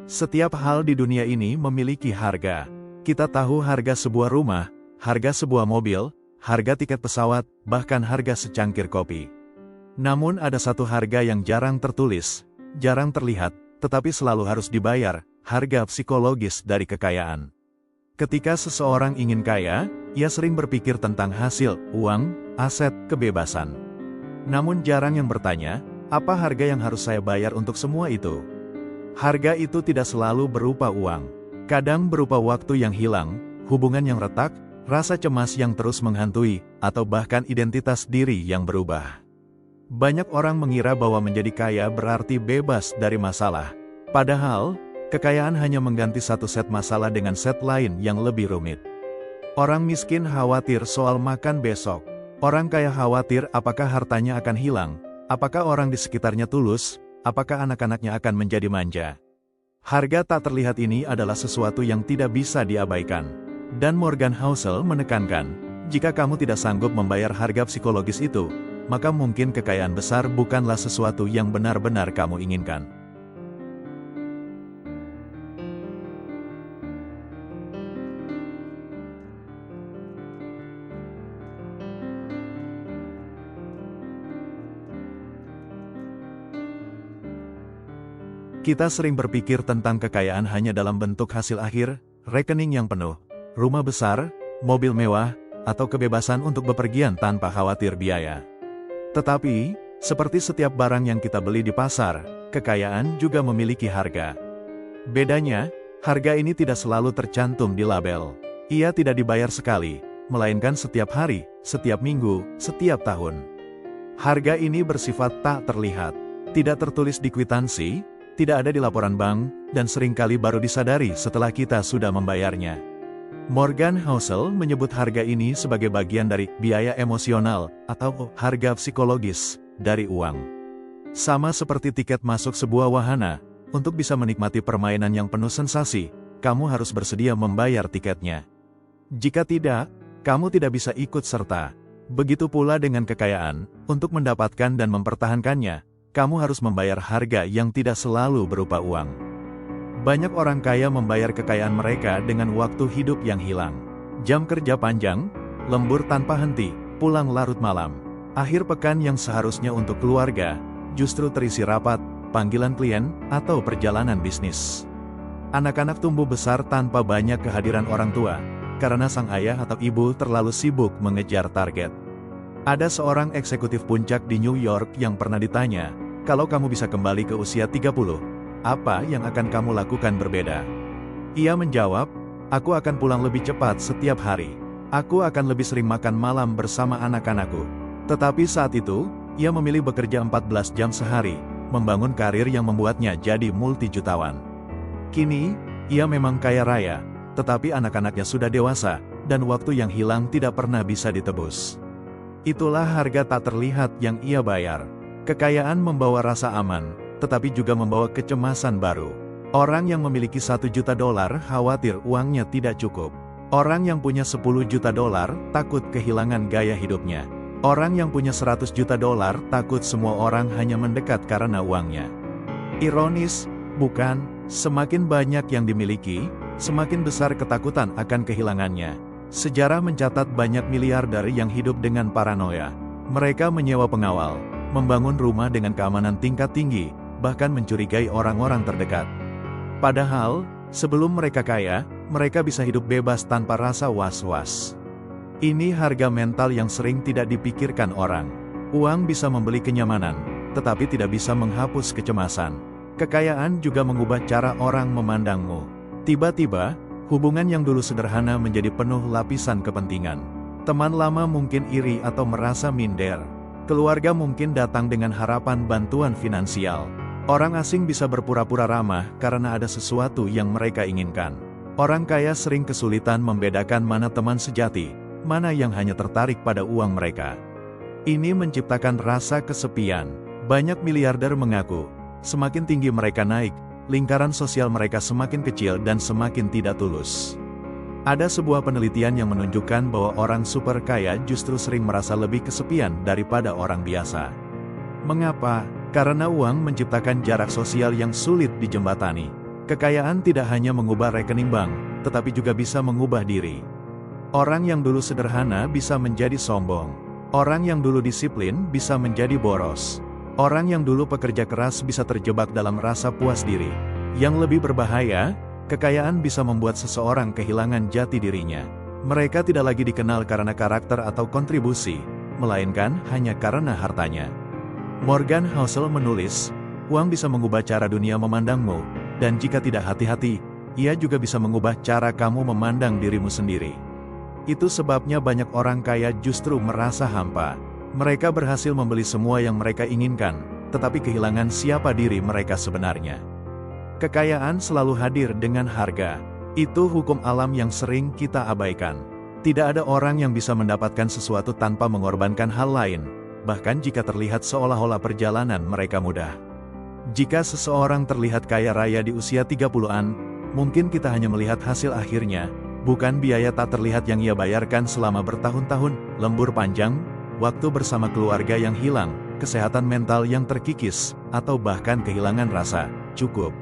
Setiap hal di dunia ini memiliki harga. Kita tahu harga sebuah rumah, harga sebuah mobil, harga tiket pesawat, bahkan harga secangkir kopi. Namun ada satu harga yang jarang tertulis, jarang terlihat, tetapi selalu harus dibayar, harga psikologis dari kekayaan. Ketika seseorang ingin kaya, ia sering berpikir tentang hasil, uang, aset, kebebasan. Namun jarang yang bertanya, apa harga yang harus saya bayar untuk semua itu? Harga itu tidak selalu berupa uang. Kadang berupa waktu yang hilang, hubungan yang retak, rasa cemas yang terus menghantui, atau bahkan identitas diri yang berubah. Banyak orang mengira bahwa menjadi kaya berarti bebas dari masalah. Padahal, kekayaan hanya mengganti satu set masalah dengan set lain yang lebih rumit. Orang miskin khawatir soal makan besok. Orang kaya khawatir apakah hartanya akan hilang, apakah orang di sekitarnya tulus, apakah anak-anaknya akan menjadi manja. Harga tak terlihat ini adalah sesuatu yang tidak bisa diabaikan. Dan Morgan Housel menekankan, jika kamu tidak sanggup membayar harga psikologis itu, maka mungkin kekayaan besar bukanlah sesuatu yang benar-benar kamu inginkan. Kita sering berpikir tentang kekayaan hanya dalam bentuk hasil akhir, rekening yang penuh, rumah besar, mobil mewah, atau kebebasan untuk bepergian tanpa khawatir biaya. Tetapi, seperti setiap barang yang kita beli di pasar, kekayaan juga memiliki harga. Bedanya, harga ini tidak selalu tercantum di label. Ia tidak dibayar sekali, melainkan setiap hari, setiap minggu, setiap tahun. Harga ini bersifat tak terlihat, tidak tertulis di kwitansi, tidak ada di laporan bank, dan seringkali baru disadari setelah kita sudah membayarnya. Morgan Housel menyebut harga ini sebagai bagian dari biaya emosional atau harga psikologis dari uang. Sama seperti tiket masuk sebuah wahana, untuk bisa menikmati permainan yang penuh sensasi, kamu harus bersedia membayar tiketnya. Jika tidak, kamu tidak bisa ikut serta. Begitu pula dengan kekayaan, untuk mendapatkan dan mempertahankannya, kamu harus membayar harga yang tidak selalu berupa uang. Banyak orang kaya membayar kekayaan mereka dengan waktu hidup yang hilang. Jam kerja panjang, lembur tanpa henti, pulang larut malam. Akhir pekan yang seharusnya untuk keluarga, justru terisi rapat, panggilan klien, atau perjalanan bisnis. Anak-anak tumbuh besar tanpa banyak kehadiran orang tua, karena sang ayah atau ibu terlalu sibuk mengejar target. Ada seorang eksekutif puncak di New York yang pernah ditanya, kalau kamu bisa kembali ke usia 30, apa yang akan kamu lakukan berbeda? Ia menjawab, aku akan pulang lebih cepat setiap hari. Aku akan lebih sering makan malam bersama anak-anakku. Tetapi saat itu, ia memilih bekerja 14 jam sehari, membangun karir yang membuatnya jadi multi-jutawan. Kini, ia memang kaya raya, tetapi anak-anaknya sudah dewasa, dan waktu yang hilang tidak pernah bisa ditebus. Itulah harga tak terlihat yang ia bayar. Kekayaan membawa rasa aman, tetapi juga membawa kecemasan baru. Orang yang memiliki $1 juta khawatir uangnya tidak cukup. Orang yang punya $10 juta takut kehilangan gaya hidupnya. Orang yang punya $100 juta takut semua orang hanya mendekat karena uangnya. Ironis, bukan? Semakin banyak yang dimiliki, semakin besar ketakutan akan kehilangannya. Sejarah mencatat banyak miliarder yang hidup dengan paranoia. Mereka menyewa pengawal, membangun rumah dengan keamanan tingkat tinggi, bahkan mencurigai orang-orang terdekat. Padahal, sebelum mereka kaya, mereka bisa hidup bebas tanpa rasa was-was. Ini harga mental yang sering tidak dipikirkan orang. Uang bisa membeli kenyamanan, tetapi tidak bisa menghapus kecemasan. Kekayaan juga mengubah cara orang memandangmu. Tiba-tiba, hubungan yang dulu sederhana menjadi penuh lapisan kepentingan. Teman lama mungkin iri atau merasa minder. Keluarga mungkin datang dengan harapan bantuan finansial. Orang asing bisa berpura-pura ramah karena ada sesuatu yang mereka inginkan. Orang kaya sering kesulitan membedakan mana teman sejati, mana yang hanya tertarik pada uang mereka. Ini menciptakan rasa kesepian. Banyak miliarder mengaku, semakin tinggi mereka naik, lingkaran sosial mereka semakin kecil dan semakin tidak tulus. Ada sebuah penelitian yang menunjukkan bahwa orang super kaya justru sering merasa lebih kesepian daripada orang biasa. Mengapa? Karena uang menciptakan jarak sosial yang sulit dijembatani. Kekayaan tidak hanya mengubah rekening bank, tetapi juga bisa mengubah diri. Orang yang dulu sederhana bisa menjadi sombong. Orang yang dulu disiplin bisa menjadi boros. Orang yang dulu pekerja keras bisa terjebak dalam rasa puas diri. Yang lebih berbahaya, kekayaan bisa membuat seseorang kehilangan jati dirinya. Mereka tidak lagi dikenal karena karakter atau kontribusi, melainkan hanya karena hartanya. Morgan Housel menulis, uang bisa mengubah cara dunia memandangmu, dan jika tidak hati-hati, ia juga bisa mengubah cara kamu memandang dirimu sendiri. Itu sebabnya banyak orang kaya justru merasa hampa. Mereka berhasil membeli semua yang mereka inginkan, tetapi kehilangan siapa diri mereka sebenarnya. Kekayaan selalu hadir dengan harga. Itu hukum alam yang sering kita abaikan. Tidak ada orang yang bisa mendapatkan sesuatu tanpa mengorbankan hal lain, bahkan jika terlihat seolah-olah perjalanan mereka mudah. Jika seseorang terlihat kaya raya di usia 30-an, mungkin kita hanya melihat hasil akhirnya, bukan biaya tak terlihat yang ia bayarkan selama bertahun-tahun, lembur panjang, waktu bersama keluarga yang hilang, kesehatan mental yang terkikis, atau bahkan kehilangan rasa cukup.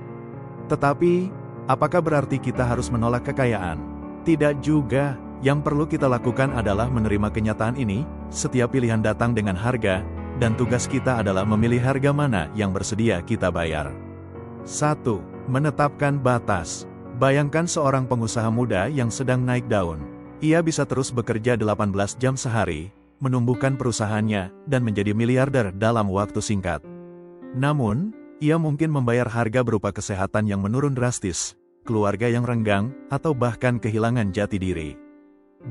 Tetapi, apakah berarti kita harus menolak kekayaan? Tidak juga. Yang perlu kita lakukan adalah menerima kenyataan ini, setiap pilihan datang dengan harga, dan tugas kita adalah memilih harga mana yang bersedia kita bayar. 1. Menetapkan batas. Bayangkan seorang pengusaha muda yang sedang naik daun. Ia bisa terus bekerja 18 jam sehari, menumbuhkan perusahaannya, dan menjadi miliarder dalam waktu singkat. Namun, ia mungkin membayar harga berupa kesehatan yang menurun drastis, keluarga yang renggang, atau bahkan kehilangan jati diri.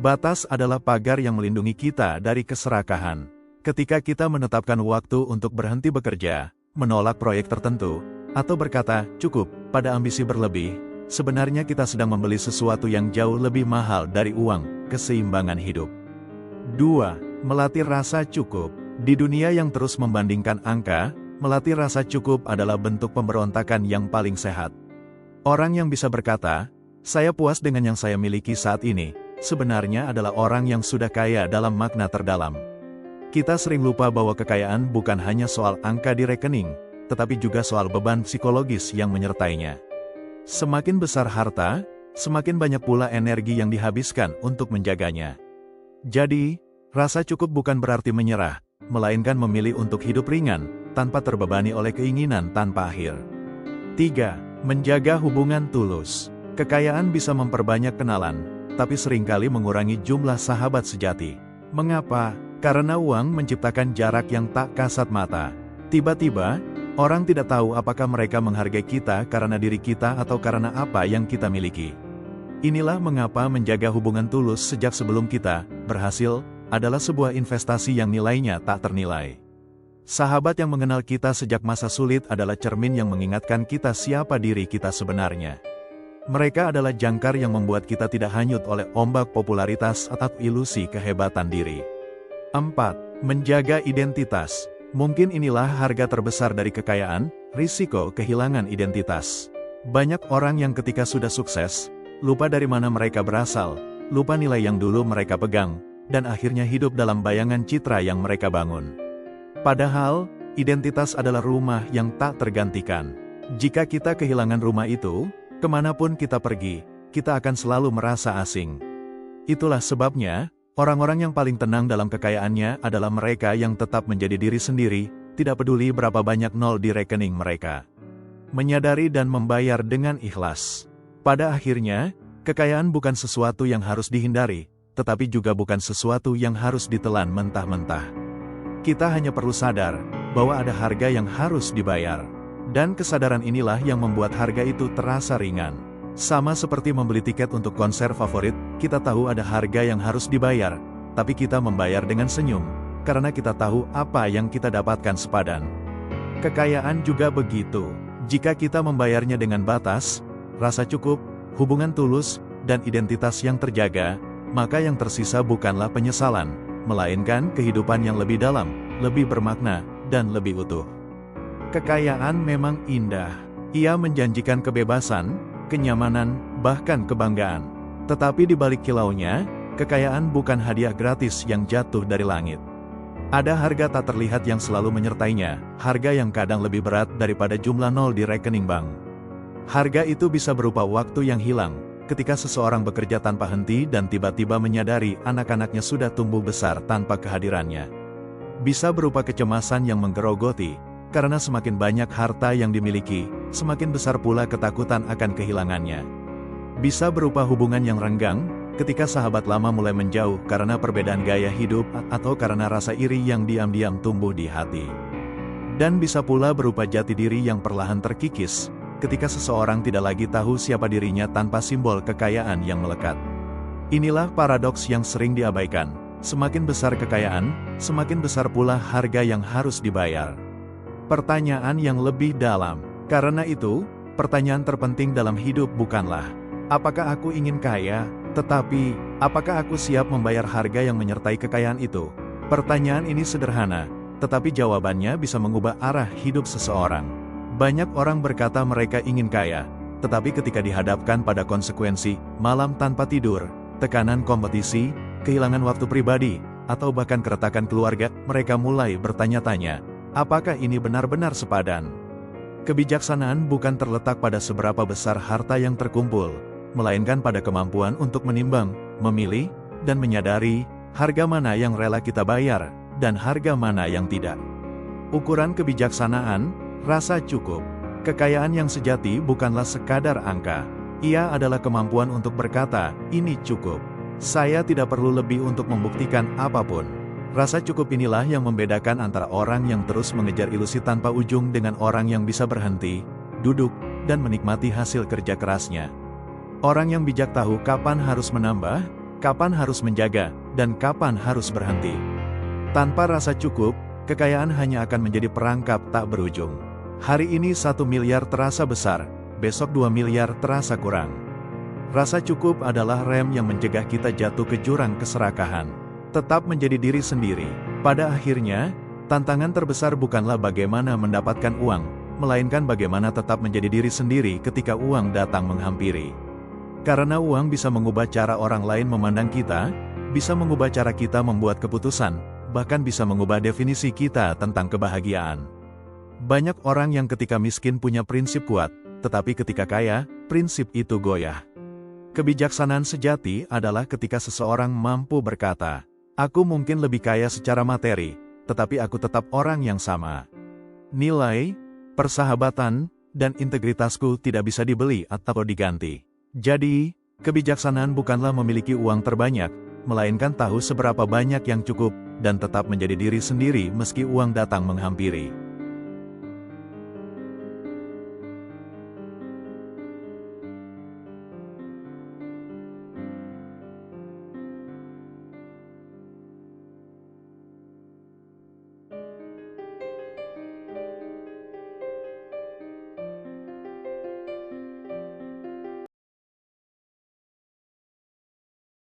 Batas adalah pagar yang melindungi kita dari keserakahan. Ketika kita menetapkan waktu untuk berhenti bekerja, menolak proyek tertentu, atau berkata, cukup, pada ambisi berlebih, sebenarnya kita sedang membeli sesuatu yang jauh lebih mahal dari uang, keseimbangan hidup. 2. Melatih rasa cukup. Di dunia yang terus membandingkan angka, melatih rasa cukup adalah bentuk pemberontakan yang paling sehat. Orang yang bisa berkata, saya puas dengan yang saya miliki saat ini, sebenarnya adalah orang yang sudah kaya dalam makna terdalam. Kita sering lupa bahwa kekayaan bukan hanya soal angka di rekening, tetapi juga soal beban psikologis yang menyertainya. Semakin besar harta, semakin banyak pula energi yang dihabiskan untuk menjaganya. Jadi, rasa cukup bukan berarti menyerah, melainkan memilih untuk hidup ringan, tanpa terbebani oleh keinginan tanpa akhir. 3. Menjaga hubungan tulus. Kekayaan bisa memperbanyak kenalan, tapi seringkali mengurangi jumlah sahabat sejati. Mengapa? Karena uang menciptakan jarak yang tak kasat mata. Tiba-tiba, orang tidak tahu apakah mereka menghargai kita karena diri kita atau karena apa yang kita miliki. Inilah mengapa menjaga hubungan tulus sejak sebelum kita berhasil adalah sebuah investasi yang nilainya tak ternilai. Sahabat yang mengenal kita sejak masa sulit adalah cermin yang mengingatkan kita siapa diri kita sebenarnya. Mereka adalah jangkar yang membuat kita tidak hanyut oleh ombak popularitas atau ilusi kehebatan diri. 4. Menjaga identitas. Mungkin inilah harga terbesar dari kekayaan, risiko kehilangan identitas. Banyak orang yang ketika sudah sukses, lupa dari mana mereka berasal, lupa nilai yang dulu mereka pegang, dan akhirnya hidup dalam bayangan citra yang mereka bangun. Padahal, identitas adalah rumah yang tak tergantikan. Jika kita kehilangan rumah itu, kemanapun kita pergi, kita akan selalu merasa asing. Itulah sebabnya, orang-orang yang paling tenang dalam kekayaannya adalah mereka yang tetap menjadi diri sendiri, tidak peduli berapa banyak nol di rekening mereka. Menyadari dan membayar dengan ikhlas. Pada akhirnya, kekayaan bukan sesuatu yang harus dihindari, tetapi juga bukan sesuatu yang harus ditelan mentah-mentah. Kita hanya perlu sadar bahwa ada harga yang harus dibayar. Dan kesadaran inilah yang membuat harga itu terasa ringan. Sama seperti membeli tiket untuk konser favorit, kita tahu ada harga yang harus dibayar, tapi kita membayar dengan senyum, karena kita tahu apa yang kita dapatkan sepadan. Kekayaan juga begitu. Jika kita membayarnya dengan batas, rasa cukup, hubungan tulus, dan identitas yang terjaga, maka yang tersisa bukanlah penyesalan, melainkan kehidupan yang lebih dalam, lebih bermakna, dan lebih utuh. Kekayaan memang indah. Ia menjanjikan kebebasan, kenyamanan, bahkan kebanggaan. Tetapi di balik kilaunya, kekayaan bukan hadiah gratis yang jatuh dari langit. Ada harga tak terlihat yang selalu menyertainya, harga yang kadang lebih berat daripada jumlah nol di rekening bank. Harga itu bisa berupa waktu yang hilang, ketika seseorang bekerja tanpa henti dan tiba-tiba menyadari anak-anaknya sudah tumbuh besar tanpa kehadirannya. Bisa berupa kecemasan yang menggerogoti, karena semakin banyak harta yang dimiliki, semakin besar pula ketakutan akan kehilangannya. Bisa berupa hubungan yang renggang, ketika sahabat lama mulai menjauh karena perbedaan gaya hidup atau karena rasa iri yang diam-diam tumbuh di hati. Dan bisa pula berupa jati diri yang perlahan terkikis, ketika seseorang tidak lagi tahu siapa dirinya tanpa simbol kekayaan yang melekat. Inilah paradoks yang sering diabaikan. Semakin besar kekayaan, semakin besar pula harga yang harus dibayar. Pertanyaan yang lebih dalam. Karena itu, pertanyaan terpenting dalam hidup bukanlah, apakah aku ingin kaya, tetapi, apakah aku siap membayar harga yang menyertai kekayaan itu? Pertanyaan ini sederhana, tetapi jawabannya bisa mengubah arah hidup seseorang. Banyak orang berkata mereka ingin kaya, tetapi ketika dihadapkan pada konsekuensi, malam tanpa tidur, tekanan kompetisi, kehilangan waktu pribadi, atau bahkan keretakan keluarga, mereka mulai bertanya-tanya, apakah ini benar-benar sepadan? Kebijaksanaan bukan terletak pada seberapa besar harta yang terkumpul, melainkan pada kemampuan untuk menimbang, memilih, dan menyadari, harga mana yang rela kita bayar, dan harga mana yang tidak. Ukuran kebijaksanaan, rasa cukup. Kekayaan yang sejati bukanlah sekadar angka. Ia adalah kemampuan untuk berkata, ini cukup. Saya tidak perlu lebih untuk membuktikan apapun. Rasa cukup inilah yang membedakan antara orang yang terus mengejar ilusi tanpa ujung dengan orang yang bisa berhenti, duduk, dan menikmati hasil kerja kerasnya. Orang yang bijak tahu kapan harus menambah, kapan harus menjaga, dan kapan harus berhenti. Tanpa rasa cukup, kekayaan hanya akan menjadi perangkap tak berujung. Hari ini 1 miliar terasa besar, besok 2 miliar terasa kurang. Rasa cukup adalah rem yang mencegah kita jatuh ke jurang keserakahan. Tetap menjadi diri sendiri. Pada akhirnya, tantangan terbesar bukanlah bagaimana mendapatkan uang, melainkan bagaimana tetap menjadi diri sendiri ketika uang datang menghampiri. Karena uang bisa mengubah cara orang lain memandang kita, bisa mengubah cara kita membuat keputusan, bahkan bisa mengubah definisi kita tentang kebahagiaan. Banyak orang yang ketika miskin punya prinsip kuat, tetapi ketika kaya, prinsip itu goyah. Kebijaksanaan sejati adalah ketika seseorang mampu berkata, aku mungkin lebih kaya secara materi, tetapi aku tetap orang yang sama. Nilai, persahabatan, dan integritasku tidak bisa dibeli atau diganti. Jadi, kebijaksanaan bukanlah memiliki uang terbanyak, melainkan tahu seberapa banyak yang cukup, dan tetap menjadi diri sendiri meski uang datang menghampiri.